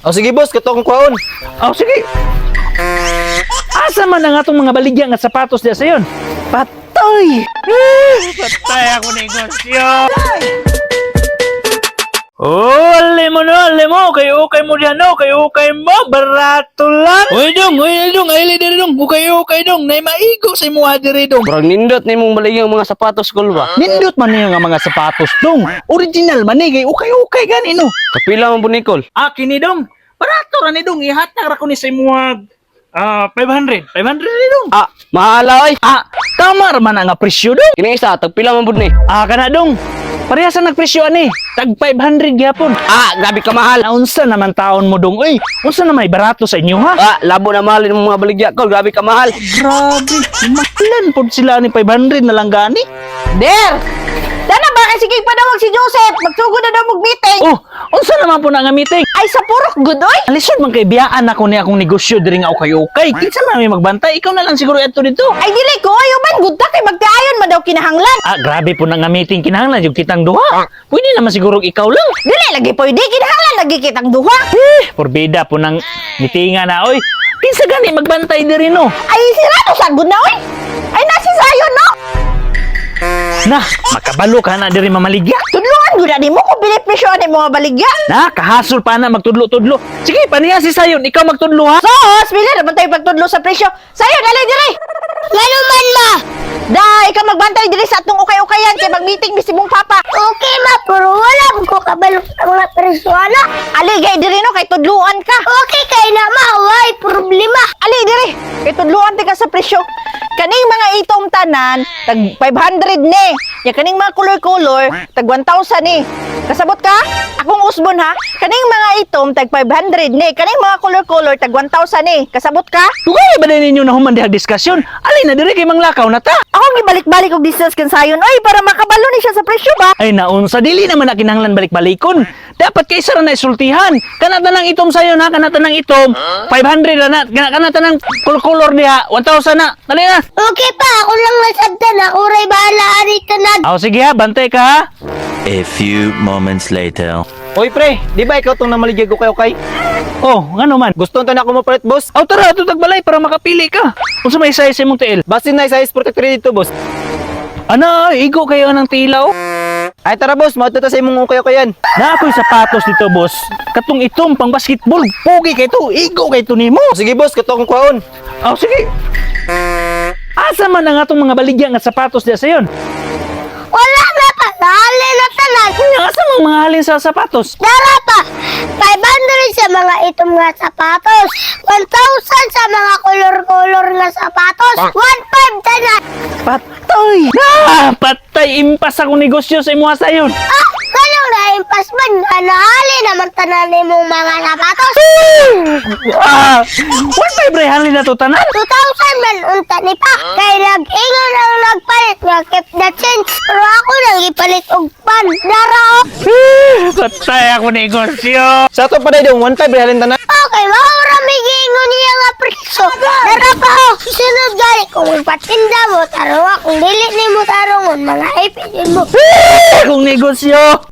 O sige boss, kato akong kwaon. Oh, sige. Asa man ang atong mga baligya nga sapatos diya sayon? Patay! Patay ako negosyo! Oh, alim mo, kayo mo diyan, no, kayo mo, barato lang. Uy, dong, ay diri dong, ukay dong, nay maigo sa imo diri dong. Murag nindot ni mong baligyang mga sapatos kol ba? Nindot man niya nga mga sapatos dong. Original man ni, kay ukay gani no. Kapila man po ni Kol. Kini dong, barato ra ni dong, ihatag ra ko ni sa imo 500 ni dong. Mahala oy. Tama ra man ang presyo dong. Kini isa, tagpila man po ni. Kana dong. Parehas ang nagpresyo ani. Tag 500 gyapon. Grabe ka mahal. Unsa naman taon mo dong? Uy, unsa na may barato sa inyo ha? Labo na mahalin mo mga baligya Kol, grabe ka mahal. Grabe, mahalan po sila ni 500 na lang gani. Der! Dana ba kasi kay padawag si Joseph? Magsugod na daw mag-meeting. Oh, unsa naman po na nga meeting? Ay, sa purok gudoy. Alisod man kay biyaan ako ni akong negosyo diri nga okay. Kinsa man may magbantay? Ikaw na lang siguro adto dito. Ay, dili ko. Ayuman, gudta kay magkaayon man daw kinahanglan. Grabe po na nga meeting kinahanglan yung kitang duha. Pwede naman siguro ikaw lang. Dili, lagi pwede. Kinahanglan, lagi kitang duha. Porbida po nang meetingan na oy. Kinsa gani magbantay diri no? Ay, sirado sagod na, oy. Ay, nasisayon, no? Na, makabalo ka na diri mamaligya. Tudluan gud ni mo kung pinipresyo ni mga baligya. Na, kahasol pa na magtudlo-tudlo. Sige, paniya si Sayon, ikaw magtudlo ha. Sos, pili naman tayo pagtudlo sa presyo. Sayo, dali, diri. Lalo man, ma. Da, ikaw magbantay diri sa atong ukay-ukayan kay mag-meeting mi si mong papa. Okay, ma, pero wala ko kabalo ang mga presyo, ana. Aligay diri no, kay tudluan ka. Okay, kay na, ma, why problema. Ali, diri, kay tudluan ti ka sa presyo. Kaning mga itong tanan, tag 500 ni. Ya kaning mga color-color, tag 1,000 ni. Kasabot ka? Akong usbon ha. Kaning mga itom, tag 500 ni. Kaning mga color-color, tag 1,000 ni. Kasabot ka? Tugay ba din ninyo na human dihag diskusyon? Alin na diri kay manglakaw na ta. Ako gibalik-balik og discuss kan sayon. Oy, para makabalo ni siya sa presyo ba? Ay naon sa dili naman na kinahanglan balik-balikon. Dapat kay isa ra na isultihan. Kanata nang itom sayo na, kanata nang itom. 500 na, kanata nang color diha, 1,000 na. Dali na. Okay pa, ako lang nasagdan. Ako ray bahala ari tanan. Sige ha, bantay ka ha. A few moments later. Oy pre, di ba ikaw tong namaligyag okay? Oh, ngano man? Gusto na ako mapalit boss. Tara, ato tagbalay para makapili ka. Unsa may size imong tiil? Basin na size protector dito boss. Ana, igo kayo ng tilaw. Ay tara boss, mauto ta sa imong okay-okayan. Na ako'y sapatos dito, boss. Katong itom pang basketball. Pogi kay to, igo kay to nimo. Sige boss, kato akong kwaon. Sige. Asa man ang atong mga baligya nga sapatos diya sayon? Wala na pa, dali na tanan. Asa mga halin sa sapatos? Dara pa, 500 sa mga itong nga sapatos, 1,000 sa mga color-color nga sapatos, 1,500 tanan. Patay. Patay impas akong negosyo sa imo sayon. Kanong na-impas man, nahali naman tanan mong mga sapatos. 1,500 halin na to tanan. 2,000 man unta ni pa. Kay nag-ingon ang nagpalit nga keep the change. Pero ako nang ipalit og pan. Dara o. Patay ako negosyo. Sa to pa dayon 1.5 halin tanan. Okay, maura may gingon niya nga preso. Dara pa o. Sunod gali kung magpatinda mo, tarong kung dili ni mo tarongon, mga ipin mo. Akong negosyo.